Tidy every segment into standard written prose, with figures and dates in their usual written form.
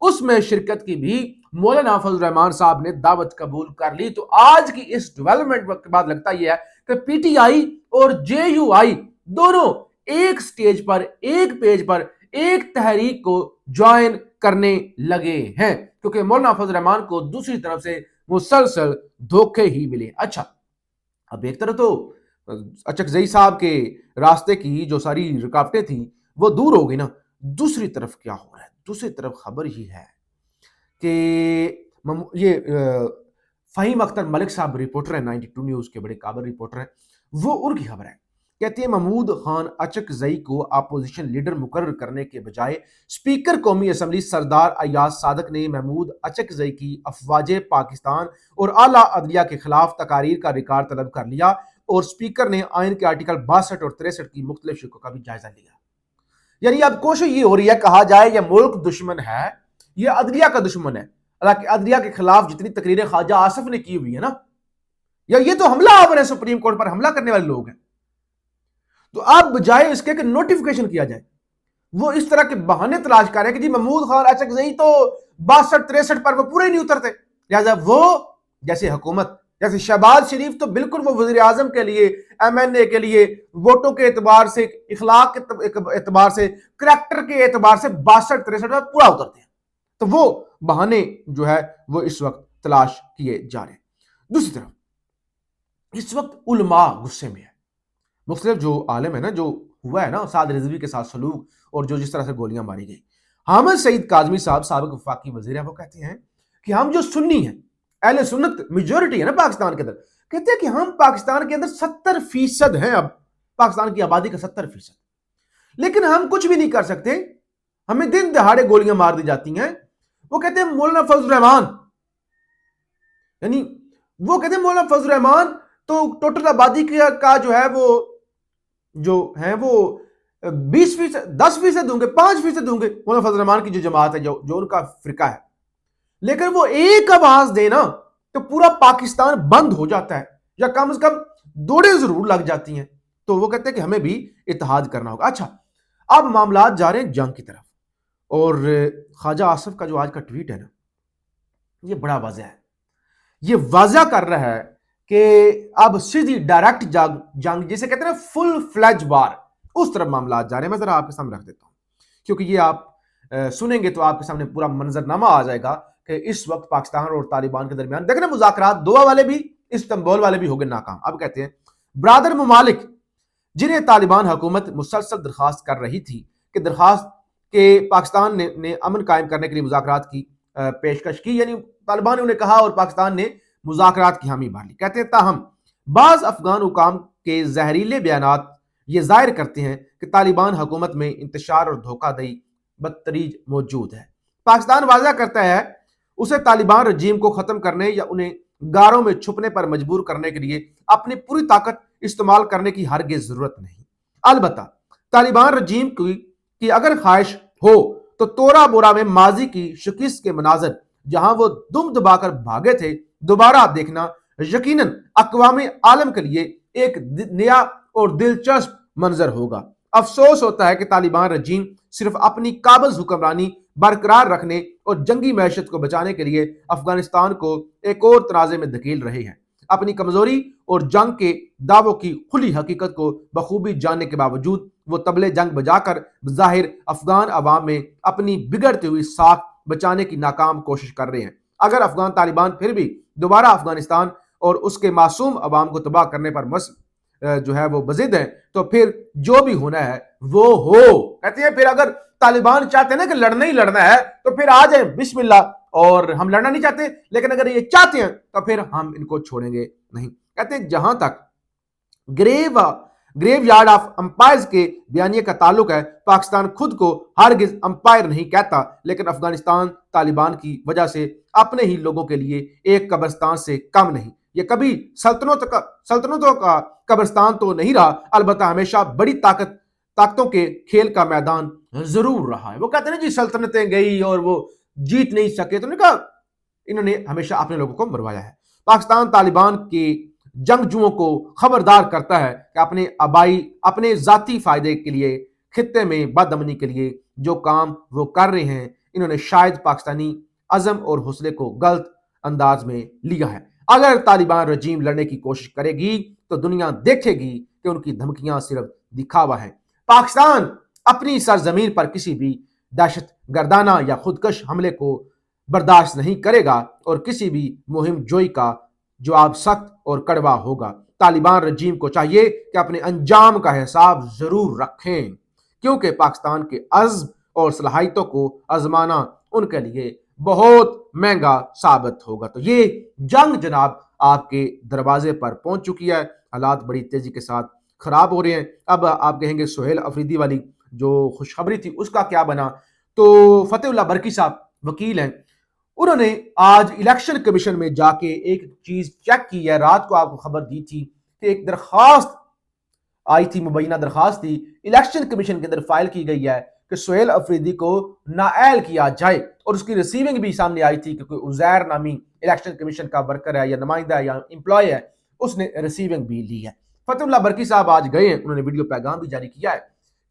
اس میں شرکت کی بھی مولانا فضل الرحمان صاحب نے دعوت قبول کر لی. تو آج کی اس ڈیولپمنٹ کے بعد لگتا یہ ہے کہ پی ٹی آئی اور جے یو آئی دونوں ایک سٹیج پر، ایک پیج پر، ایک تحریک کو جوائن کرنے لگے ہیں، کیونکہ مولانا فضل الرحمان کو دوسری طرف سے مسلسل دھوکے ہی ملے. اچھا، اب ایک طرف تو اچک زئی صاحب کے راستے کی جو ساری رکاوٹیں تھیں وہ دور ہو گئی نا، دوسری طرف کیا ہو رہا ہے؟ دوسری طرف خبر یہ ہے کہ یہ فہیم اختر ملک صاحب رپورٹر ہیں، 92 نیوز کے بڑے قابل رپورٹر ہیں، وہ ان کی خبر ہے. کہتے ہیں محمود خان اچک زئی کو اپوزیشن لیڈر مقرر کرنے کے بجائے اسپیکر قومی اسمبلی سردار ایاز صادق نے محمود اچک زئی کی افواج پاکستان اور اعلیٰ عدلیہ کے خلاف تقاریر کا ریکارڈ طلب کر لیا، اور اسپیکر نے آئین کے آرٹیکل 62 اور 63 کی مختلف شقوں کا بھی جائزہ لیا. یعنی اب کوشش یہ ہو رہی ہے، کہا جائے یہ ملک دشمن ہے، یہ عدلیہ کا دشمن ہے. حالانکہ عدلیہ کے خلاف جتنی تقریریں خواجہ آصف نے کی ہوئی ہے نا، یا یہ تو حملہ آور ہے، سپریم کورٹ پر حملہ کرنے والے لوگ ہیں. تو اب بجائے اس کے کہ نوٹیفیکیشن کیا جائے، وہ اس طرح کے بہانے تلاش کر رہے ہیں کہ جی محمود خان اچک زئی تو 62 63 پر وہ پورے ہی نہیں اترتے، لہٰذا وہ جیسے حکومت، جیسے شہباز شریف تو بالکل وہ وزیر اعظم کے لیے، ایم این اے کے لیے، ووٹوں کے اعتبار سے، اخلاق کے اعتبار سے، کریکٹر کے اعتبار سے 62 63 پر پورا اترتے ہیں. تو وہ بہانے جو ہے وہ اس وقت تلاش کیے جا رہے ہیں. دوسری طرف اس وقت علماء غصے میں ہے. مختلف جو عالم ہے نا، جو ہوا ہے نا سعد رضوی کے ساتھ سلوک اور جو جس طرح سے گولیاں ماری گئی. حامد سعید کاظمی صاحب سابق وفاقی وزیر ہیں، وہ کہتے ہیں کہ ہم جو سنی ہیں، اہل سنت میجورٹی ہے نا پاکستان کے اندر، کہتے ہیں کہ ہم پاکستان کے اندر 70% ہیں، اب پاکستان کی آبادی کا 70%، لیکن ہم کچھ بھی نہیں کر سکتے، ہمیں دن دہاڑے گولیاں مار دی جاتی ہیں. وہ کہتے ہیں مولانا فضل الرحمان، یعنی وہ کہتے ہیں مولانا فضل الرحمان تو ٹوٹل آبادی کا جو ہے وہ جو ہیں وہ 20%، 10% دوں گے، 5% دوں گے مولانا فضل الرحمان کی جو جماعت ہے، جو ان کا فرقہ ہے. لیکن وہ ایک آواز دے نا تو پورا پاکستان بند ہو جاتا ہے، یا کم از کم دوڑیں ضرور لگ جاتی ہیں. تو وہ کہتے ہیں کہ ہمیں بھی اتحاد کرنا ہوگا. اچھا، اب معاملات جا رہے ہیں جنگ کی طرف، اور خواجہ آصف کا جو آج کا ٹویٹ ہے نا، یہ بڑا واضح ہے. یہ واضح کر رہا ہے کہ اب سیدھی ڈائریکٹ جنگ جسے کہتے ہیں فل فلیج وار، اس طرف معاملات جا رہے ہیں. میں ذرا آپ کے سامنے رکھ دیتا ہوں، کیونکہ یہ آپ سنیں گے تو آپ کے سامنے پورا منظرنامہ آ جائے گا کہ اس وقت پاکستان اور طالبان کے درمیان دیکھیں مذاکرات دوحہ والے بھی، استنبول والے بھی ہو گئے ناکام. اب کہتے ہیں برادر ممالک جنہیں طالبان حکومت مسلسل درخواست کر رہی تھی کہ درخواست کہ پاکستان نے امن قائم کرنے کے لیے مذاکرات کی پیشکش کی، یعنی طالبان نے انہیں کہا اور پاکستان نے مذاکرات کی حامی بھر لی. کہتے ہیں تاہم بعض افغان حکام کے زہریلے بیانات یہ ظاہر کرتے ہیں کہ طالبان حکومت میں انتشار اور دھوکہ دہی بدتریج موجود ہے. پاکستان واضح کرتا ہے اسے طالبان رجیم کو ختم کرنے یا انہیں غاروں میں چھپنے پر مجبور کرنے کے لیے اپنی پوری طاقت استعمال کرنے کی ہرگز ضرورت نہیں. البتہ طالبان رجیم کی اگر خواہش ہو تو تورا بورا میں ماضی کی شکست کے مناظر جہاں وہ دم دبا کر بھاگے تھے دوبارہ دیکھنا یقیناً اقوام عالم کے لیے ایک نیا اور دلچسپ منظر ہوگا. افسوس ہوتا ہے کہ طالبان رجیم صرف اپنی قابض حکمرانی برقرار رکھنے اور جنگی معیشت کو بچانے کے لیے افغانستان کو ایک اور تنازع میں دھکیل رہے ہیں. اپنی کمزوری اور جنگ کے دعووں کی کھلی حقیقت کو بخوبی جاننے کے باوجود وہ طبلِ جنگ بجا کر بظاہر افغان عوام میں اپنی بگڑتی ہوئی ساکھ بچانے کی ناکام کوشش کر رہے ہیں. اگر افغان طالبان پھر بھی دوبارہ افغانستان اور اس کے معصوم عوام کو تباہ کرنے پر جو ہے وہ بضد ہیں تو پھر جو بھی ہونا ہے وہ ہو. کہتے ہیں پھر اگر طالبان چاہتے ہیں نا کہ لڑنا ہی لڑنا ہے تو پھر آ جائیں بسم اللہ، اور ہم لڑنا نہیں چاہتے، لیکن اگر یہ چاہتے ہیں تو پھر ہم ان کو چھوڑیں گے نہیں. کہتے ہیں جہاں تک گریو یارڈ آف امپائرز کے بیانیے کا تعلق ہے، پاکستان خود کو ہرگز امپائر نہیں کہتا، لیکن افغانستان طالبان کی وجہ سے اپنے ہی لوگوں کے لیے ایک قبرستان سے کم نہیں. یہ کبھی سلطنتوں کا قبرستان تو نہیں رہا، البتہ ہمیشہ بڑی طاقتوں کے کھیل کا میدان ضرور رہا ہے. وہ کہتے ہیں جی سلطنتیں گئی اور وہ جیت نہیں سکے، تو انہوں نے ہمیشہ اپنے لوگوں کو مروایا ہے. پاکستان طالبان کے جنگجوؤں کو خبردار کرتا ہے کہ اپنے ذاتی فائدے کے لیے خطے میں بد امنی کے لیے جو کام وہ کر رہے ہیں انہوں نے شاید پاکستانی عزم اور حوصلے کو غلط انداز میں لیا ہے۔ اگر طالبان رجیم لڑنے کی کوشش کرے گی تو دنیا دیکھے گی کہ ان کی دھمکیاں صرف دکھاوا ہے۔ پاکستان اپنی سرزمین پر کسی بھی دہشت گردانہ یا خودکش حملے کو برداشت نہیں کرے گا اور کسی بھی مہم جوئی کا جواب سخت اور کڑوا ہوگا۔ طالبان رجیم کو چاہیے کہ اپنے انجام کا حساب ضرور رکھیں، کیونکہ پاکستان کے عزم اور صلاحیتوں کو آزمانا ان کے لیے بہت مہنگا ثابت ہوگا۔ تو یہ جنگ جناب آپ کے دروازے پر پہنچ چکی ہے، حالات بڑی تیزی کے ساتھ خراب ہو رہے ہیں۔ اب آپ کہیں گے سہیل افریدی والی جو خوشخبری تھی اس کا کیا بنا؟ تو فتح اللہ برکی صاحب وکیل ہیں، انہوں نے آج الیکشن کمیشن میں جا کے ایک چیز چیک کی ہے۔ رات کو آپ کو خبر دی تھی کہ ایک درخواست آئی تھی، مبینہ درخواست تھی، الیکشن کمیشن کے اندر فائل کی گئی ہے کہ سہیل افریدی کو نااہل کیا جائے، اور اس کی ریسیونگ بھی سامنے آئی تھی کہ کوئی عزیر نامی الیکشن کمیشن کا ورکر ہے یا نمائندہ ہے یا امپلائی ہے، اس نے ریسیونگ بھی لی ہے۔ فتح اللہ برکی صاحب آج گئے ہیں، انہوں نے ویڈیو پیغام بھی جاری کیا ہے،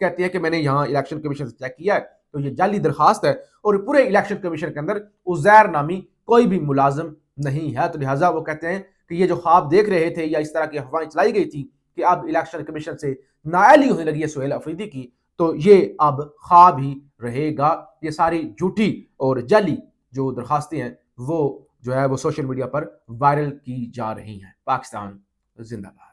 کہتے ہیں کہ میں نے یہاں الیکشن کمیشن سے چیک کیا ہے تو یہ جعلی درخواست ہے، اور پورے الیکشن کمیشن کے اندر عزیر نامی کوئی بھی ملازم نہیں ہے۔ تو لہٰذا وہ کہتے ہیں کہ یہ جو خواب دیکھ رہے تھے یا اس طرح کی افواہیں چلائی گئی تھی کہ اب الیکشن کمیشن سے نااہلی ہونے لگی ہے سہیل افریدی کی، تو یہ اب خواب ہی رہے گا۔ یہ ساری جھوٹی اور جعلی جو درخواستیں ہیں وہ جو ہے وہ سوشل میڈیا پر وائرل کی جا رہی ہیں۔ پاکستان زندہ باد۔